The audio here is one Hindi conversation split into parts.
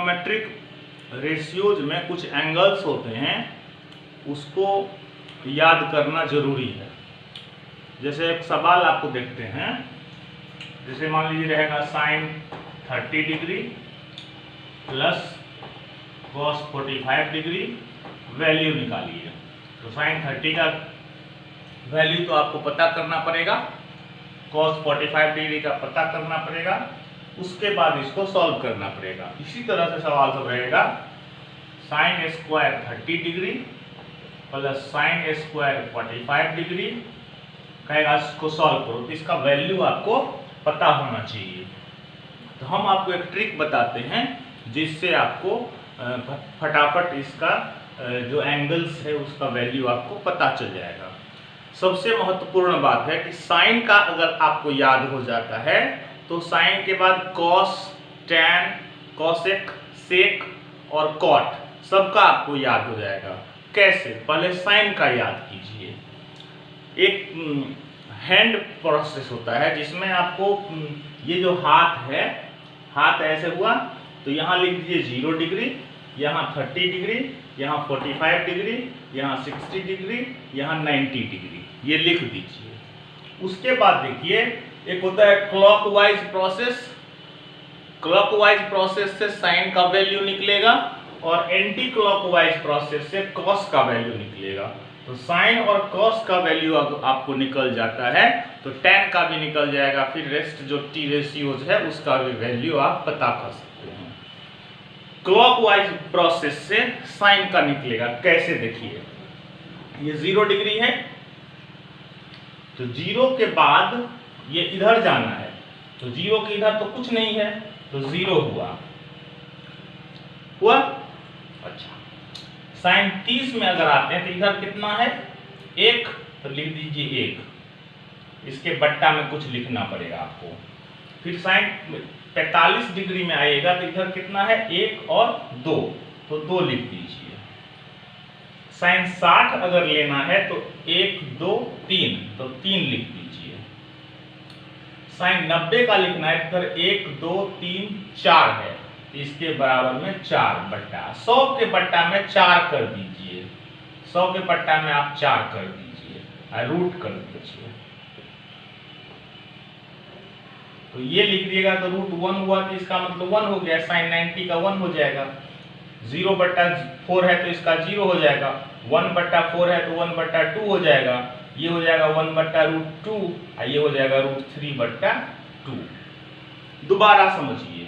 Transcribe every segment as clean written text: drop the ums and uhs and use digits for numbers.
ट्रिग्नोमेट्रिक रेशियोज में कुछ एंगल्स होते हैं, उसको याद करना जरूरी है। जैसे एक सवाल आपको देखते हैं, जैसे मान लीजिए रहेगा sine 30 degree plus cos 45 degree, value निकालिए। तो साइन 30 का वैल्यू तो आपको पता करना पड़ेगा, कॉस 45 डिग्री का पता करना पड़ेगा, उसके बाद इसको सॉल्व करना पड़ेगा। इसी तरह से सवाल सब रहेगा, sine square 30 degree plus sine square 45 degree, कहेगा इसको सॉल्व करो, तो इसका वैल्यू आपको पता होना चाहिए। तो हम आपको एक ट्रिक बताते हैं जिससे आपको फटाफट इसका जो एंगल्स है उसका वैल्यू आपको पता चल जाएगा। सबसे महत्वपूर्ण बात है कि साइन का अगर आपको याद हो जाता है तो साइन के बाद कॉस, टैन, कॉसेक, सेक और कॉट सबका आपको याद हो जाएगा। कैसे? पहले साइन का याद कीजिए। एक हैंड प्रोसेस होता है जिसमें आपको ये जो हाथ है, हाथ ऐसे हुआ तो यहाँ लिख दीजिए 0 डिग्री, यहाँ 30 डिग्री, यहाँ 45 डिग्री, यहाँ 60 डिग्री, यहाँ 90 डिग्री, ये लिख दीजिए। उसके बाद देखिए एक होता है क्लॉकवाइज प्रोसेस। क्लॉकवाइज प्रोसेस से साइन का वैल्यू निकलेगा और एंटी क्लॉकवाइज प्रोसेस से कॉस का वैल्यू निकलेगा। तो साइन और कॉस का वैल्यू आपको निकल जाता है तो टैन का भी निकल जाएगा, फिर रेस्ट जो टी रेशियोज है उसका भी वैल्यू आप पता कर सकते हैं। क्लॉकवाइज प्रोसेस से साइन का निकलेगा, कैसे देखिए, ये 0 डिग्री है तो 0 के बाद ये इधर जाना है, तो 0 के इधर तो कुछ नहीं है तो 0 हुआ। अच्छा, साइन 30 में अगर आते हैं तो इधर कितना है 1, तो लिख दीजिए 1, इसके बट्टा में कुछ लिखना पड़ेगा आपको। फिर साइन 45 डिग्री में आएगा तो इधर कितना है 1 और 2, तो 2 लिख दीजिए। साइन 60 अगर लेना है तो 1, 2, 3, तो 3 लिख दीजिए। साइन 90 का लिखना है तो इधर 1, 2, 3, 4 है, इसके बराबर में 4 बट्टा 100 के बट्टा में 4 कर दीजिए, 100 के बट्टा में आप 4 कर दीजिए और रूट कर दीजिए। तो ये लिख दिएगा तो रूट 1 हुआ, तो इसका मतलब 1 हो गया। साइन 90 का 1 हो जाएगा, 0 बट्टा 4 है तो इसका 0 हो जाएगा, 1 बट्टा 4 है तो 1 बट्टा 2 हो जाएगा, ये हो जाएगा 1 बट्टा रूट 2 और ये हो जाएगा रूट 3 बट्टा 2। दोबारा समझिए,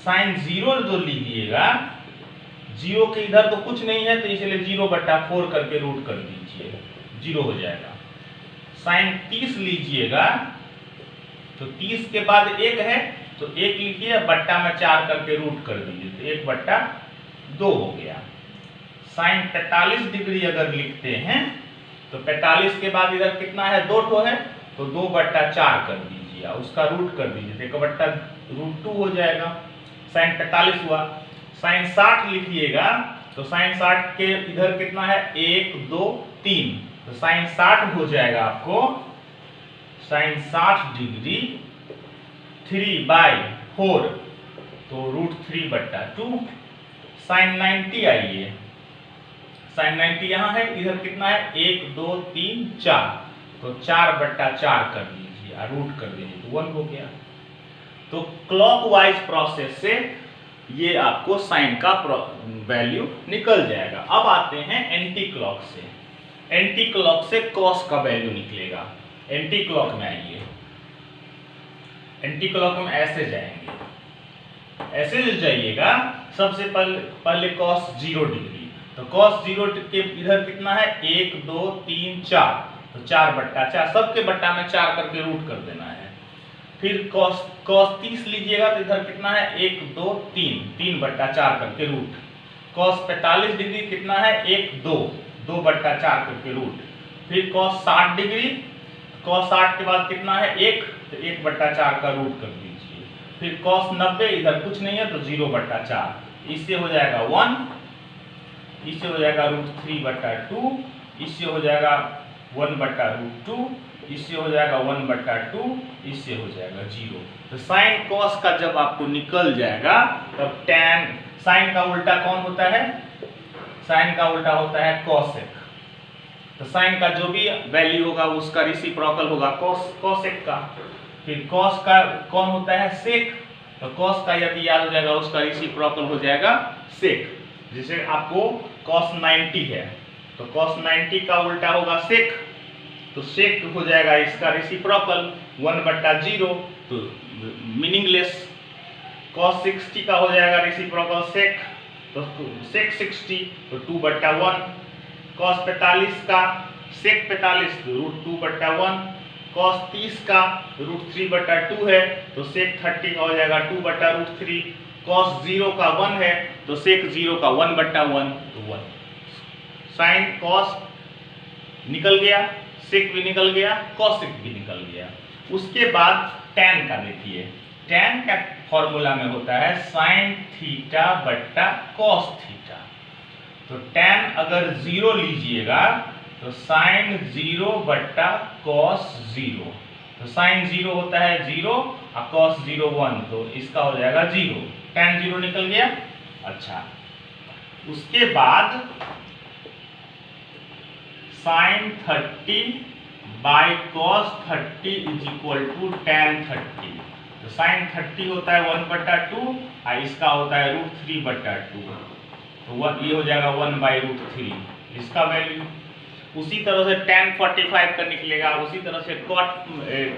साइन 0 जो लीजिएगा, 0 के इधर तो कुछ नहीं है तो इसलिए 0 बट्टा 4 करके रूट कर दीजिए, 0 हो जाएगा। साइन 30 लीजिएगा तो 30 के बाद 1 है तो 1 लिखिए, बट्टा में 4 करके रूट कर दीजिए, तो 1 बट्टा 2 हो गया। साइन 45 डिग्री अगर लिखते हैं तो 45 के बाद इधर कितना है 2 ठो है तो 2 बट्टा 4 कर दीजिए, उसका रूट कर दीजिए, तो 1 बट्टा रूट 2 हो जाएगा। साइन 45 हुआ। साइन 60 लिखिएगा तो साइन 60 के इधर कितना है 1, 2, 3, तो साइन 60 हो जाएगा आपको साइन 60 डिग्री 3/4, तो रूट 3 बट्टा 2। साइन 90 आइए, साइन 90 यहाँ है, इधर कितना है 1, 2, 3, 4, तो 4 बट्टा 4 कर दीजिए और रूट कर दीजिए, तो 1 हो गया। तो क्लॉकवाइज प्रोसेस से ये आपको साइन का वैल्यू निकल जाएगा। अब आते हैं एंटी क्लॉक से। एंटी क्लॉक से कॉस का वैल्यू निकलेगा। एंटी क्लॉक में आइए, एंटी क्लॉक में ऐसे जाएंगे, ऐसे जो जाइएगा सबसे पहले कॉस 0 डिग्री, तो कॉस 0 के इधर कितना है 1, 2, 3, 4, तो 4 बट्टा 4, सबके बट्टा में 4 करके रूट कर देना है। फिर cos 30 लीजिएगा तो इधर कितना है 1, 2, 3, 3 बट्टा 4 करके रूट। cos 45 डिग्री कितना है 1, 2, 2 बट्टा 4 करके रूट। फिर cos 60 डिग्री, cos 60 के बाद कितना है 1, तो 1 बट्टा 4 का रूट कर दीजिए। फिर cos 90 इधर कुछ नहीं है तो 0 बट्टा 4, इससे हो जाएगा 1, इससे हो जाएगा रूट 3 बट्टा 2, इससे हो जाएगा 1 बट्टा रूट 2, इससे हो जाएगा 1/2, इससे हो जाएगा 0। तो साइन कॉस का जब आपको निकल जाएगा तब टैन, साइन का उल्टा कौन होता है? साइन का उल्टा होता है कॉसेक। तो साइन का जो भी वैल्यू होगा उसका रेसिप्रोकल होगा कॉसेक का। फिर कॉस का कौन होता है? सेक। तो कॉस का यदि याद हो जाएगा उसका रेसिप्रोकल हो जाएगा सेक। जैसे आपको cos 90 है तो cos 90 का उल्टा होगा सेक, तो सेक हो जाएगा इसका रेसिप्रोकल 1/0, तो मीनिंगलेस। cos 60 का हो जाएगा रेसिप्रोकल सेक, तो सेक 60 तो 2/1। cos 45 का सेक 45 √2/1। cos 30 का √3/2 है तो सेक 30 का हो जाएगा 2/√3। cos 0 का 1 है तो सेक 0 का 1/1 तो 1। साइन कॉस निकल गया, सेक भी निकल गया, कॉसेक भी निकल गया। उसके बाद टैन का देखिए, टैन का फॉर्मूला में होता है साइन थीटा बट्टा कॉस थीटा। तो टैन अगर 0 लीजिएगा तो साइन 0 बट्टा कॉस 0। तो साइन 0 होता है 0 और कॉस 0 1, तो इसका हो जाएगा 0। टैन 0 निकल गया। अच्छा, उसके बाद sine 30 by cos 30 is equal to tan 30। तो साइन 30 होता है 1/2 और इसका होता है √3/2, तो ये हो जाएगा 1/√3 इसका वैल्यू। उसी तरह से tan 45 का निकलेगा, उसी तरह से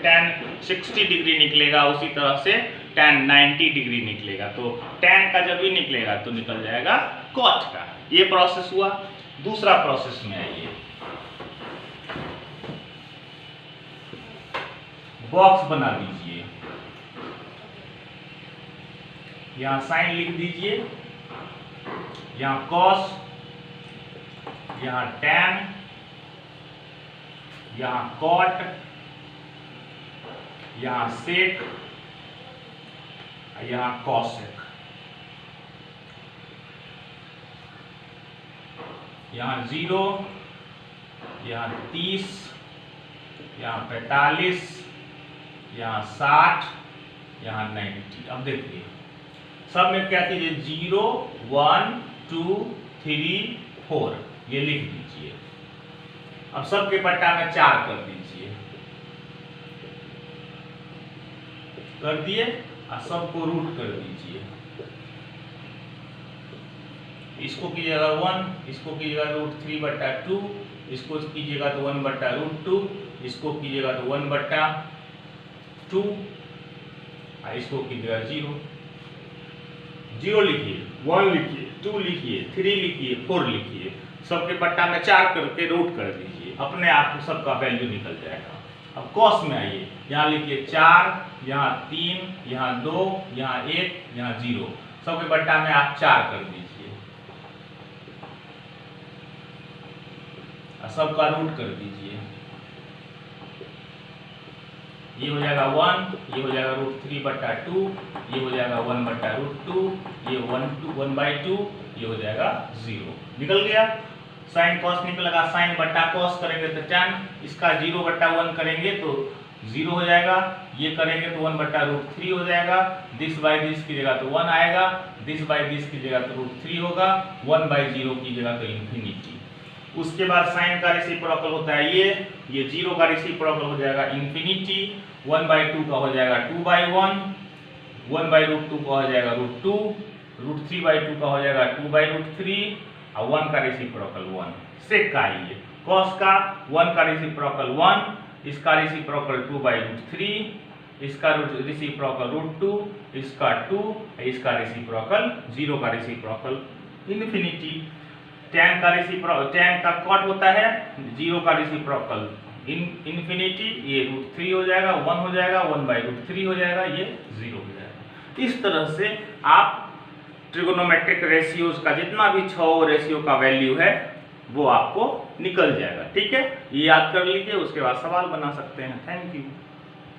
tan 60 डिग्री निकलेगा, उसी तरह से tan 90 डिग्री निकलेगा। तो tan का जब भी निकलेगा तो निकल जाएगा cot का। ये प्रोसेस हुआ। दूसरा प्रोसेस में आइए, बॉक्स बना दीजिए, यहाँ साइन लिख दीजिए, यहाँ cos, यहाँ tan, यहाँ cot, यहाँ sec, यहाँ cosec। यहाँ 0, यहाँ 30, यहाँ 45, यहाँ 60, यहाँ 90। अब देखिए सब में क्या कीजिए, 0 1 2 3 4 ये लिख दीजिए। अब सबके पट्टा में 4 कर दीजिए, कर दिए और सबको रूट कर दीजिए। इसको कीजिएगा 1, इसको कीजिएगा √3/2, इसको कीजिएगा तो 1/√2, इसको कीजिएगा तो 1/2 और इसको कीजिएगा 0। 0 लिखिए, 1 लिखिए, 2 लिखिए, 3 लिखिए, 4 लिखिए, सबके पट्टा में 4 करके रूट कर दीजिए, अपने आप सबका वैल्यू निकल जाएगा। अब कॉस में आइए, यहाँ लिखिए 4, यहाँ 3, यहाँ 2, यहाँ 1, यहाँ 0, सबके पट्टा में आप 4 कर दीजिए और सबका रूट कर दीजिए। ये हो जाएगा 1, ये हो जाएगा √3/2, ये हो जाएगा 1/√2, ये 1/2, ये हो जाएगा 0। निकल गया। साइन कॉस निकलेगा, साइन बट्टा कॉस करेंगे तो tan, इसका 0/1 करेंगे तो 0 हो जाएगा, ये करेंगे तो 1/√3 हो जाएगा, दिस बाई दिस कीजिएगा तो 1 आएगा, दिस बाई दिस कीजिएगा तो √3 होगा, 1/0 कीजिएगा तो इन्फिनिटी। उसके बाद साइन का रेसिप्रोकल होता है ये 0 का रेसिप्रोकल हो जाएगा इन्फिनिटी, 1/2 का हो जाएगा 2/1, 1/√2 का हो जाएगा √2, √3/2 का हो जाएगा 2/√3 और 1 का रेसिप्रोकल 1। सेक का आइए, कॉस का 1 का रेसिप्रोकल 1, इसका रेसिप्रोकल 2/√3, इसका रेसिप्रोकल √2, इसका 2, इसका रेसिप्रोकल 0 का रेसिप्रोकल इन्फिनिटी। tan का कॉट होता है 0 का रेसिप्रोकल इन्फिनिटी, ये √3 हो जाएगा, 1 हो जाएगा, 1/√3 हो जाएगा, ये 0 हो जाएगा। इस तरह से आप ट्रिगोनोमेट्रिक रेशियोज का जितना भी 6 रेशियो का वैल्यू है वो आपको निकल जाएगा। ठीक है, ये याद कर लीजिए, उसके बाद सवाल बना सकते हैं। Thank you.